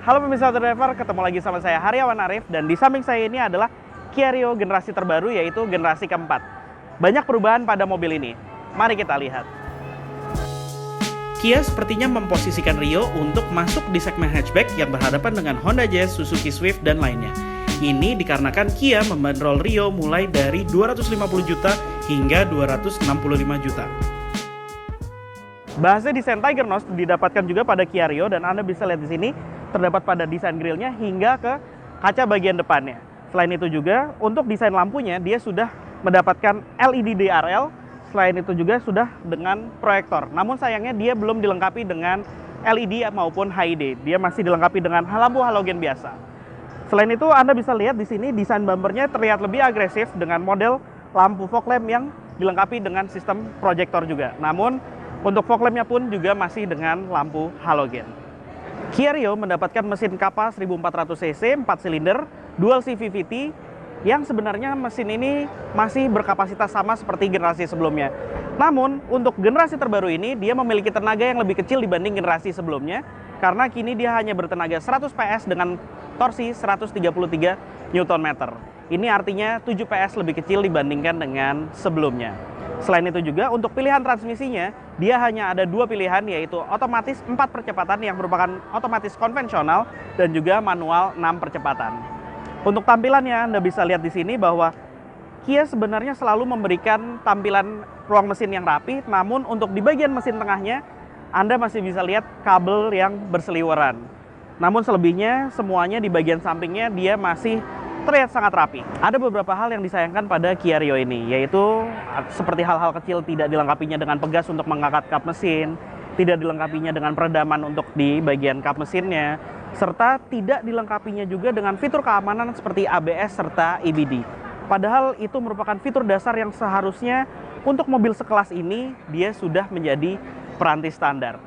Halo pemirsa Driver, ketemu lagi sama saya Haryawan Arif, dan di samping saya ini adalah Kia Rio generasi terbaru, yaitu generasi keempat. Banyak perubahan pada mobil ini. Mari kita lihat. Kia sepertinya memposisikan Rio untuk masuk di segmen hatchback yang berhadapan dengan Honda Jazz, Suzuki Swift, dan lainnya. Ini dikarenakan Kia membandrol Rio mulai dari 250 juta hingga 265 juta. Bahasnya desain Tiger Nose didapatkan juga pada Kia Rio, dan Anda bisa lihat di sini terdapat pada desain grillnya hingga ke kaca bagian depannya. Selain itu juga untuk desain lampunya dia sudah mendapatkan LED DRL. Selain itu juga sudah dengan proyektor. Namun sayangnya dia belum dilengkapi dengan LED maupun HID. Dia masih dilengkapi dengan lampu halogen biasa. Selain itu Anda bisa lihat di sini desain bumpernya terlihat lebih agresif dengan model lampu fog lamp yang dilengkapi dengan sistem proyektor juga. Namun untuk fog lampnya pun juga masih dengan lampu halogen. Kia Rio mendapatkan mesin Kappa 1400 cc 4 silinder dual CVT yang sebenarnya mesin ini masih berkapasitas sama seperti generasi sebelumnya. Namun untuk generasi terbaru ini dia memiliki tenaga yang lebih kecil dibanding generasi sebelumnya, karena kini dia hanya bertenaga 100 PS dengan torsi 133 Nm. Ini artinya 7 PS lebih kecil dibandingkan dengan sebelumnya. Selain itu juga untuk pilihan transmisinya, dia hanya ada dua pilihan, yaitu otomatis 4 percepatan yang merupakan otomatis konvensional dan juga manual 6 percepatan. Untuk tampilannya Anda bisa lihat di sini bahwa Kia sebenarnya selalu memberikan tampilan ruang mesin yang rapi, namun untuk di bagian mesin tengahnya Anda masih bisa lihat kabel yang berseliweran. Namun selebihnya semuanya di bagian sampingnya dia masih terlihat sangat rapi. Ada beberapa hal yang disayangkan pada Kia Rio ini, yaitu seperti hal-hal kecil tidak dilengkapinya dengan pegas untuk mengangkat kap mesin, tidak dilengkapinya dengan peredaman untuk di bagian kap mesinnya, serta tidak dilengkapinya juga dengan fitur keamanan seperti ABS serta EBD. Padahal itu merupakan fitur dasar yang seharusnya untuk mobil sekelas ini dia sudah menjadi peranti standar.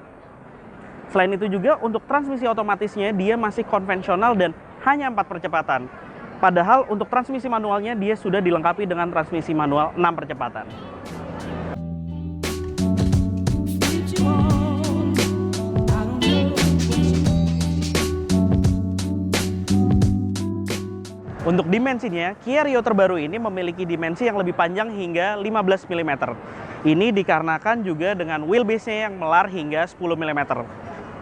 Selain itu juga untuk transmisi otomatisnya dia masih konvensional dan hanya 4 percepatan. Padahal untuk transmisi manualnya dia sudah dilengkapi dengan transmisi manual 6 percepatan. Untuk dimensinya, Kia Rio terbaru ini memiliki dimensi yang lebih panjang hingga 15 mm. Ini dikarenakan juga dengan wheelbase-nya yang melar hingga 10 mm.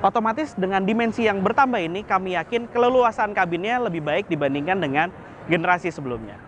Otomatis dengan dimensi yang bertambah ini, kami yakin keleluasan kabinnya lebih baik dibandingkan dengan generasi sebelumnya.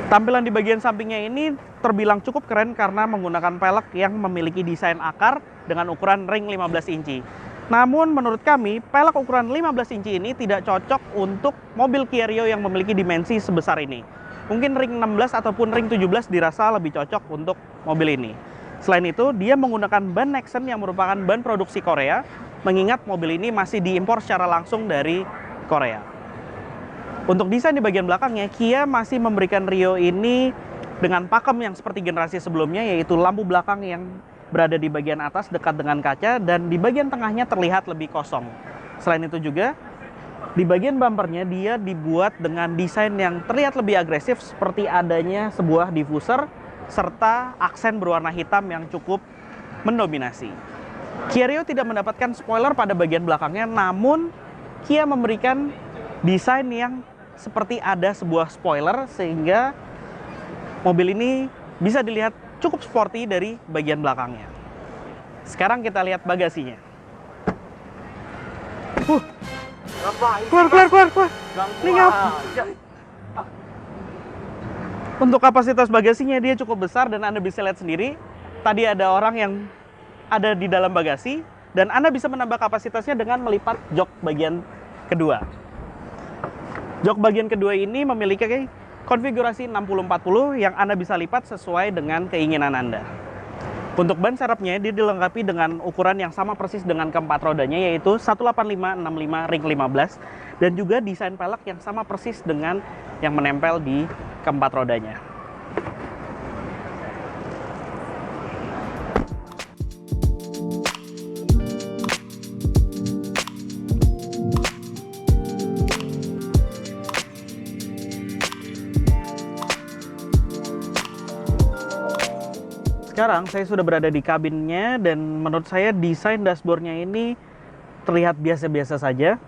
Tampilan di bagian sampingnya ini terbilang cukup keren karena menggunakan pelek yang memiliki desain akar dengan ukuran ring 15 inci. Namun menurut kami, pelek ukuran 15 inci ini tidak cocok untuk mobil Kia Rio yang memiliki dimensi sebesar ini. Mungkin ring 16 ataupun ring 17 dirasa lebih cocok untuk mobil ini. Selain itu, dia menggunakan ban Nexen yang merupakan ban produksi Korea, mengingat mobil ini masih diimpor secara langsung dari Korea. Untuk desain di bagian belakangnya, Kia masih memberikan Rio ini dengan pakem yang seperti generasi sebelumnya, yaitu lampu belakang yang berada di bagian atas dekat dengan kaca, dan di bagian tengahnya terlihat lebih kosong. Selain itu juga, di bagian bumpernya dia dibuat dengan desain yang terlihat lebih agresif seperti adanya sebuah diffuser serta aksen berwarna hitam yang cukup mendominasi. Kia Rio tidak mendapatkan spoiler pada bagian belakangnya, namun Kia memberikan desain yang seperti ada sebuah spoiler sehingga mobil ini bisa dilihat cukup sporty dari bagian belakangnya. Sekarang kita lihat bagasinya. Keluar. Ini ngapa? Untuk kapasitas bagasinya dia cukup besar dan Anda bisa lihat sendiri. Tadi ada orang yang ada di dalam bagasi, dan Anda bisa menambah kapasitasnya dengan melipat jok bagian kedua. Jok bagian kedua ini memiliki konfigurasi 60-40 yang Anda bisa lipat sesuai dengan keinginan Anda. Untuk ban serepnya dia dilengkapi dengan ukuran yang sama persis dengan keempat rodanya, yaitu 185/65 ring 15, dan juga desain pelek yang sama persis dengan yang menempel di keempat rodanya. Sekarang saya sudah berada di kabinnya, dan menurut saya desain dashboardnya ini terlihat biasa-biasa saja.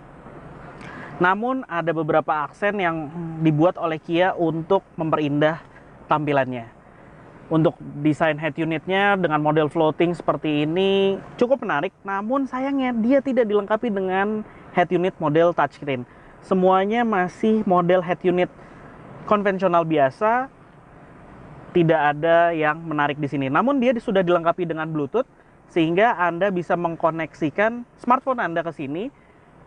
Namun ada beberapa aksen yang dibuat oleh Kia untuk memperindah tampilannya. Untuk desain head unitnya dengan model floating seperti ini cukup menarik, namun sayangnya dia tidak dilengkapi dengan head unit model touchscreen. Semuanya masih model head unit konvensional biasa, tidak ada yang menarik di sini. Namun dia sudah dilengkapi dengan Bluetooth, sehingga Anda bisa mengkoneksikan smartphone Anda ke sini,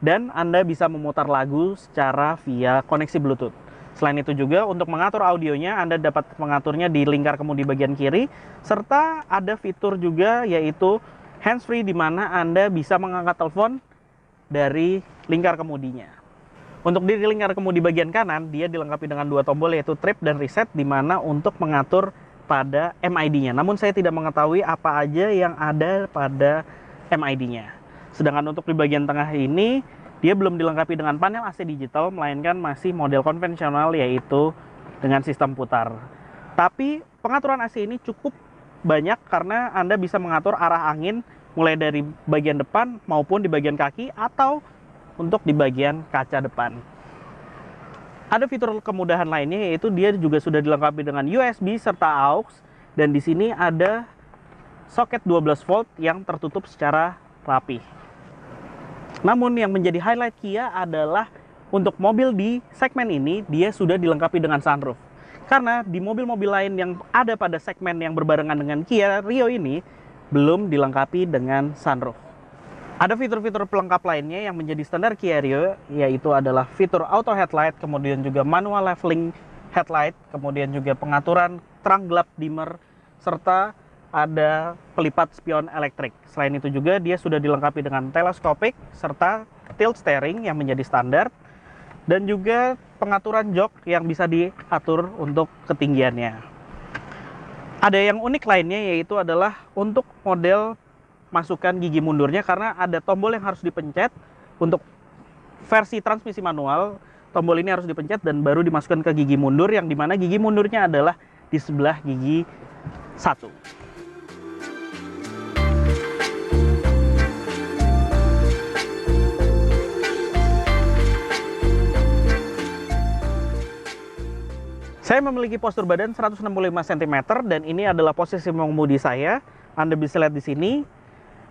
dan Anda bisa memutar lagu secara via koneksi Bluetooth. Selain itu juga untuk mengatur audionya, Anda dapat mengaturnya di lingkar kemudi bagian kiri, serta ada fitur juga yaitu handsfree di mana Anda bisa mengangkat telepon dari lingkar kemudinya. Untuk di lingkar kemudi bagian kanan, dia dilengkapi dengan dua tombol yaitu trip dan reset di mana untuk mengatur pada MID-nya. Namun saya tidak mengetahui apa aja yang ada pada MID-nya. Sedangkan untuk di bagian tengah ini, dia belum dilengkapi dengan panel AC digital, melainkan masih model konvensional yaitu dengan sistem putar. Tapi pengaturan AC ini cukup banyak karena Anda bisa mengatur arah angin mulai dari bagian depan maupun di bagian kaki atau untuk di bagian kaca depan. Ada fitur kemudahan lainnya yaitu dia juga sudah dilengkapi dengan USB serta AUX, dan di sini ada soket 12 volt yang tertutup secara rapi. Namun yang menjadi highlight Kia adalah untuk mobil di segmen ini dia sudah dilengkapi dengan sunroof. Karena di mobil-mobil lain yang ada pada segmen yang berbarengan dengan Kia Rio ini belum dilengkapi dengan sunroof. Ada fitur-fitur pelengkap lainnya yang menjadi standar Kia Rio, yaitu adalah fitur auto headlight, kemudian juga manual leveling headlight, kemudian juga pengaturan terang gelap dimmer, serta ada pelipat spion elektrik. Selain itu juga dia sudah dilengkapi dengan teleskopik serta tilt steering yang menjadi standar, dan juga pengaturan jok yang bisa diatur untuk ketinggiannya. Ada yang unik lainnya yaitu adalah untuk model masukkan gigi mundurnya, karena ada tombol yang harus dipencet. Untuk versi transmisi manual, tombol ini harus dipencet dan baru dimasukkan ke gigi mundur, yang dimana gigi mundurnya adalah di sebelah gigi 1. Saya memiliki postur badan 165 cm dan ini adalah posisi mengemudi saya. Anda bisa lihat di sini,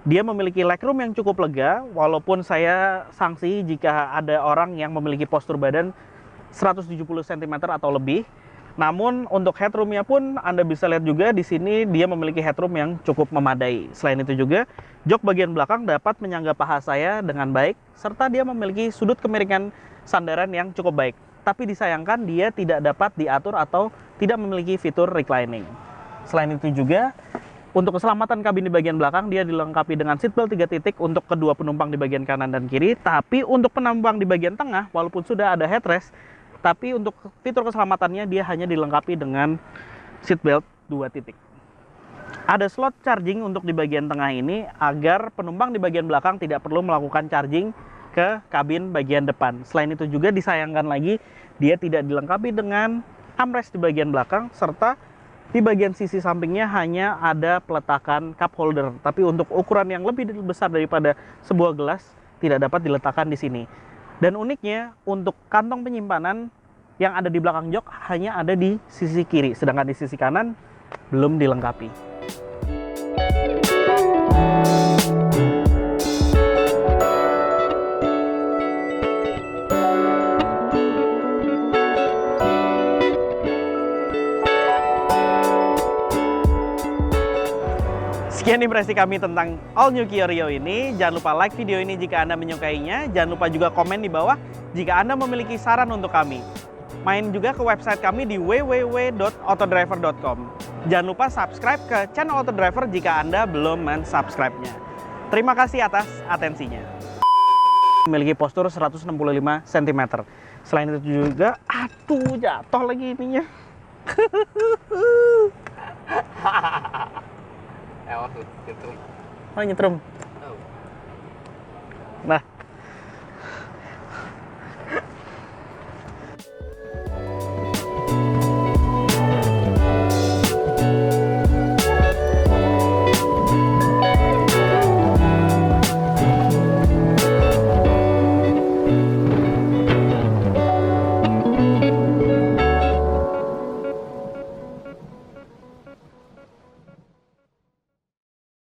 dia memiliki legroom yang cukup lega, walaupun saya sanksi jika ada orang yang memiliki postur badan 170 cm atau lebih. Namun untuk headroomnya pun Anda bisa lihat juga di sini dia memiliki headroom yang cukup memadai. Selain itu juga jok bagian belakang dapat menyangga paha saya dengan baik, serta dia memiliki sudut kemiringan sandaran yang cukup baik. Tapi disayangkan dia tidak dapat diatur atau tidak memiliki fitur reclining. Selain itu juga untuk keselamatan kabin di bagian belakang dia dilengkapi dengan seatbelt 3 titik untuk kedua penumpang di bagian kanan dan kiri. Tapi untuk penumpang di bagian tengah, walaupun sudah ada headrest, tapi untuk fitur keselamatannya dia hanya dilengkapi dengan seatbelt 2 titik. Ada slot charging untuk di bagian tengah ini agar penumpang di bagian belakang tidak perlu melakukan charging ke kabin bagian depan. Selain itu juga disayangkan lagi dia tidak dilengkapi dengan armrest di bagian belakang, serta di bagian sisi sampingnya hanya ada peletakan cup holder. Tapi untuk ukuran yang lebih besar daripada sebuah gelas tidak dapat diletakkan di sini. Dan uniknya untuk kantong penyimpanan yang ada di belakang jok hanya ada di sisi kiri, sedangkan di sisi kanan belum dilengkapi. Sekian impresi kami tentang all new Kia Rio ini. Jangan lupa like video ini jika Anda menyukainya. Jangan lupa juga komen di bawah jika Anda memiliki saran untuk kami. Main juga ke website kami di www.autodriver.com. Jangan lupa subscribe ke channel Autodriver jika Anda belum men-subscribe-nya. Terima kasih atas atensinya. Memiliki postur 165 cm. Selain itu juga, aduh jatuh lagi ininya. Oh, nyetrum. Nah.